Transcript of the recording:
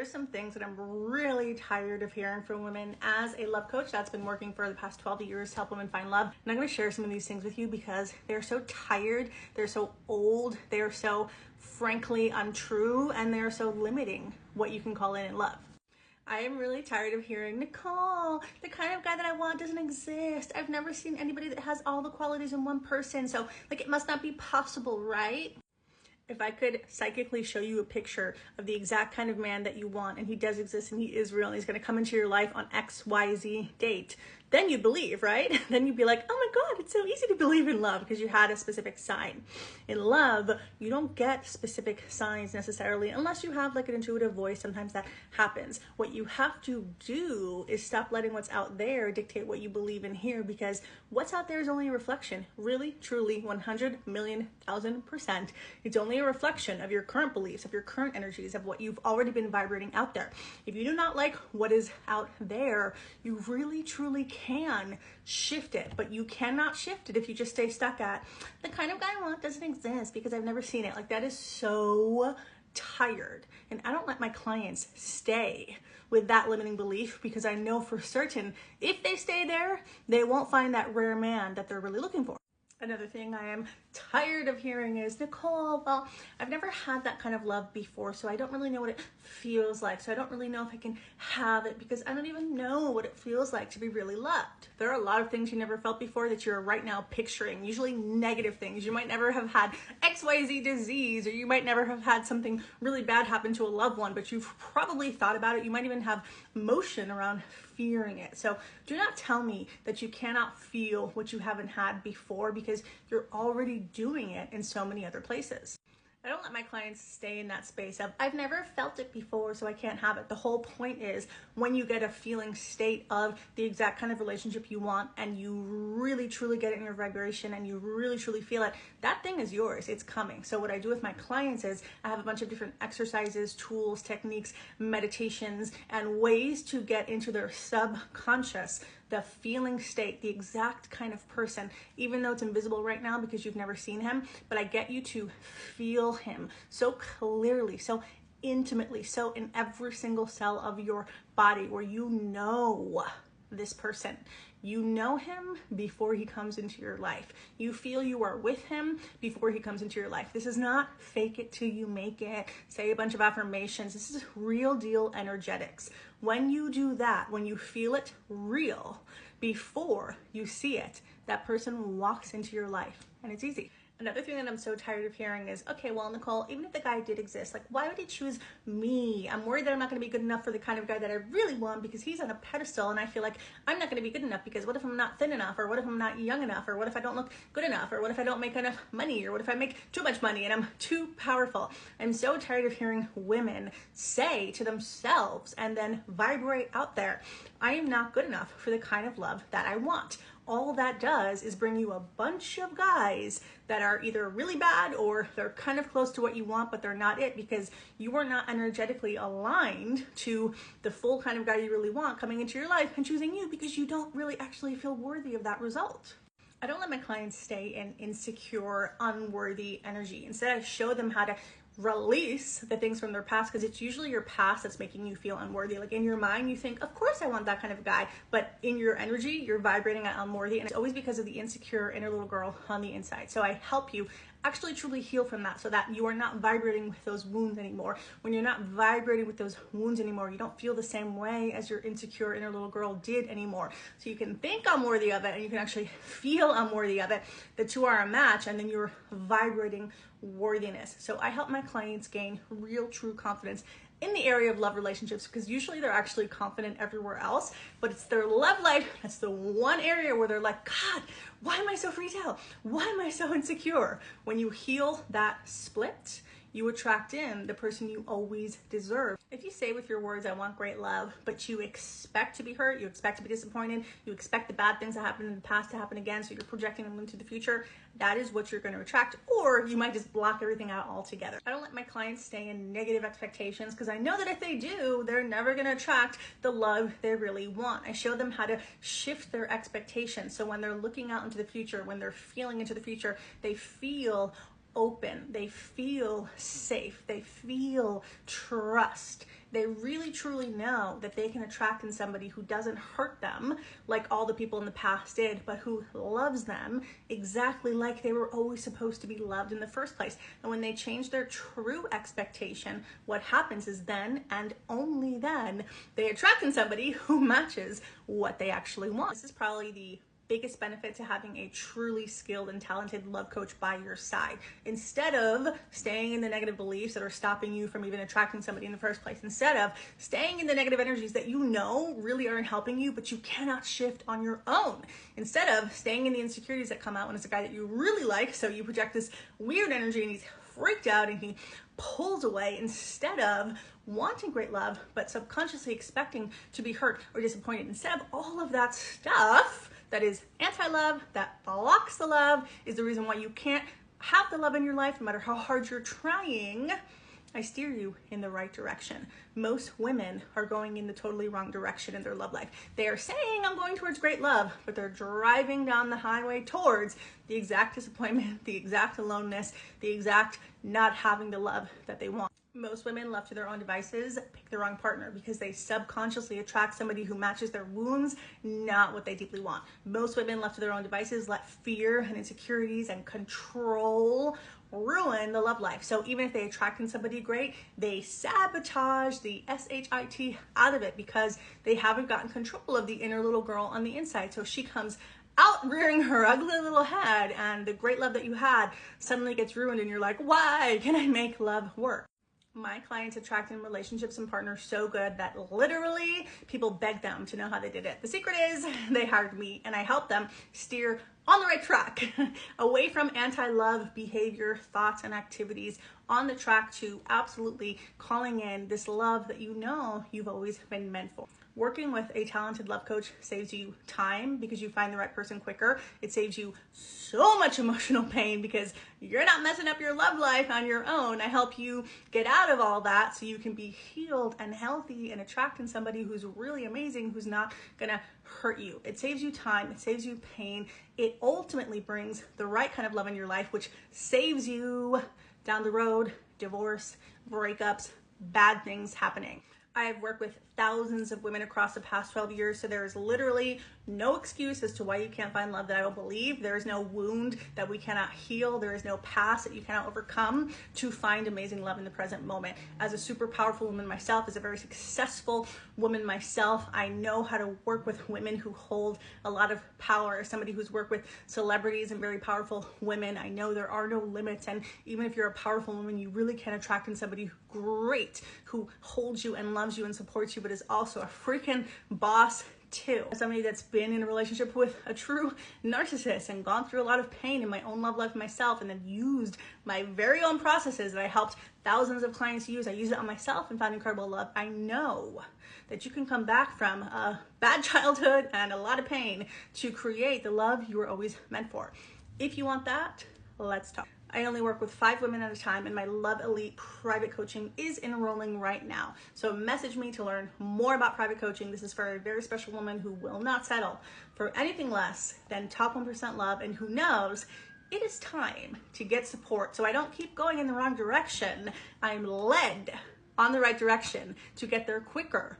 here's some things that I'm really tired of hearing from women as a love coach that's been working for the past 12 years to help women find love. And I'm going to share some of these things with you because they're so tired, they're so old, they're so frankly untrue, and they're so limiting what you can call in love. I am really tired of hearing, Nicole, the kind of guy that I want doesn't exist. I've never seen anybody that has all the qualities in one person, so like it must not be possible, right? If I could psychically show you a picture of the exact kind of man that you want, and he does exist and he is real and he's going to come into your life on XYZ date, then you'd believe, right? Then you'd be like, oh my God, it's so easy to believe in love because you had a specific sign. In love, you don't get specific signs necessarily unless you have like an intuitive voice. Sometimes that happens. What you have to do is stop letting what's out there dictate what you believe in here, because what's out there is only a reflection. Really, truly, 100,000,000%. It's only a reflection of your current beliefs, of your current energies, of what you've already been vibrating out there. If you do not like what is out there, you really, truly can shift it, but you cannot shift it if you just stay stuck at the kind of guy I want doesn't exist because I've never seen it. Like, that is so tired. And I don't let my clients stay with that limiting belief because I know for certain if they stay there, they won't find that rare man that they're really looking for. Another thing I am tired of hearing is, Nicole, well, I've never had that kind of love before, so I don't really know what it feels like. So I don't really know if I can have it because I don't even know what it feels like to be really loved. There are a lot of things you never felt before that you're right now picturing, usually negative things. You might never have had XYZ disease, or you might never have had something really bad happen to a loved one, but you've probably thought about it. You might even have emotion around fearing it. So do not tell me that you cannot feel what you haven't had before, because you're already doing it in so many other places. I don't let my clients stay in that space of, I've never felt it before, so I can't have it. The whole point is when you get a feeling state of the exact kind of relationship you want, and you really truly get it in your vibration and you really truly feel it, that thing is yours. It's coming. So what I do with my clients is I have a bunch of different exercises, tools, techniques, meditations, and ways to get into their subconscious, the feeling state, the exact kind of person, even though it's invisible right now because you've never seen him, but I get you to feel him so clearly, so intimately, so in every single cell of your body, where you know this person. You know him before he comes into your life. You feel you are with him before he comes into your life. This is not fake it till you make it, say a bunch of affirmations. This is real deal energetics. When you do that, when you feel it real before you see it, that person walks into your life, and it's easy. Another thing that I'm so tired of hearing is, okay, well, Nicole, even if the guy did exist, like, why would he choose me? I'm worried that I'm not going to be good enough for the kind of guy that I really want because he's on a pedestal, and I feel like I'm not going to be good enough because what if I'm not thin enough, or what if I'm not young enough, or what if I don't look good enough, or what if I don't make enough money, or what if I make too much money and I'm too powerful? I'm so tired of hearing women say to themselves and then vibrate out there, I am not good enough for the kind of love that I want. All that does is bring you a bunch of guys that are either really bad or they're kind of close to what you want, but they're not it, because you are not energetically aligned to the full kind of guy you really want coming into your life and choosing you, because you don't really actually feel worthy of that result. I don't let my clients stay in insecure, unworthy energy. Instead, I show them how to release the things from their past, because it's usually your past that's making you feel unworthy. Like, in your mind you think, of course I want that kind of guy, but in your energy you're vibrating at unworthy, and it's always because of the insecure inner little girl on the inside. So I help you actually truly heal from that, so that you are not vibrating with those wounds anymore. When you're not vibrating with those wounds anymore, you don't feel the same way as your insecure inner little girl did anymore. So you can think I'm worthy of it, and you can actually feel I'm worthy of it. The two are a match, and then you're vibrating worthiness. So I help my clients gain real, true confidence in the area of love relationships, because usually they're actually confident everywhere else, but it's their love life that's the one area where they're like, God, why am I so freaked out? Why am I so insecure? When you heal that split, you attract in the person you always deserve. If you say with your words, I want great love, but you expect to be hurt, you expect to be disappointed, you expect the bad things that happened in the past to happen again, so you're projecting them into the future, that is what you're going to attract. Or you might just block everything out altogether. I don't let my clients stay in negative expectations, because I know that if they do, they're never going to attract the love they really want. I show them how to shift their expectations, so when they're looking out into the future, when they're feeling into the future, they feel open, they feel safe, they feel trust They really truly know that they can attract in somebody who doesn't hurt them like all the people in the past did, but who loves them exactly like they were always supposed to be loved in the first place. And when they change their true expectation, what happens is then and only then they attract in somebody who matches what they actually want. This is probably the biggest benefit to having a truly skilled and talented love coach by your side. Instead of staying in the negative beliefs that are stopping you from even attracting somebody in the first place, instead of staying in the negative energies that you know really aren't helping you, but you cannot shift on your own, instead of staying in the insecurities that come out when it's a guy that you really like, so you project this weird energy and he's freaked out and he pulls away, instead of wanting great love but subconsciously expecting to be hurt or disappointed, instead of all of that stuff that is anti-love, that blocks the love, is the reason why you can't have the love in your life no matter how hard you're trying. I steer you in the right direction. Most women are going in the totally wrong direction in their love life. They are saying, I'm going towards great love, but they're driving down the highway towards the exact disappointment, the exact aloneness, the exact not having the love that they want. Most women left to their own devices pick the wrong partner because they subconsciously attract somebody who matches their wounds, not what they deeply want. Most women left to their own devices let fear and insecurities and control ruin the love life. So even if they attract in somebody great, they sabotage the SHIT out of it because they haven't gotten control of the inner little girl on the inside. So she comes out rearing her ugly little head, and the great love that you had suddenly gets ruined, and you're like, why can I make love work? My clients attract in relationships and partners so good that literally people beg them to know how they did it. The secret is they hired me and I help them steer on the right track, away from anti-love behavior, thoughts, and activities, on the track to absolutely calling in this love that you know you've always been meant for. Working with a talented love coach saves you time because you find the right person quicker. It saves you so much emotional pain because you're not messing up your love life on your own. I help you get out of all that so you can be healed and healthy and attracting somebody who's really amazing, who's not gonna hurt you. It saves you time, it saves you pain. It ultimately brings the right kind of love in your life, which saves you down the road, divorce, breakups, bad things happening. I have worked with thousands of women across the past 12 years, so there is literally no excuse as to why you can't find love that I will believe. There is no wound that we cannot heal. There is no past that you cannot overcome to find amazing love in the present moment. As a super powerful woman myself, as a very successful woman myself, I know how to work with women who hold a lot of power. As somebody who's worked with celebrities and very powerful women, I know there are no limits, and even if you're a powerful woman, you really can attract in somebody great who holds you and loves you and supports you, but is also a freaking boss too. Somebody that's been in a relationship with a true narcissist and gone through a lot of pain in my own love life myself, and then used my very own processes that I helped thousands of clients use. I used it on myself and found incredible love. I know that you can come back from a bad childhood and a lot of pain to create the love you were always meant for. If you want that, let's talk. I only work with 5 women at a time, and my Love Elite private coaching is enrolling right now. So message me to learn more about private coaching. This is for a very special woman who will not settle for anything less than top 1% love, and who knows it is time to get support so I don't keep going in the wrong direction. I'm led on the right direction to get there quicker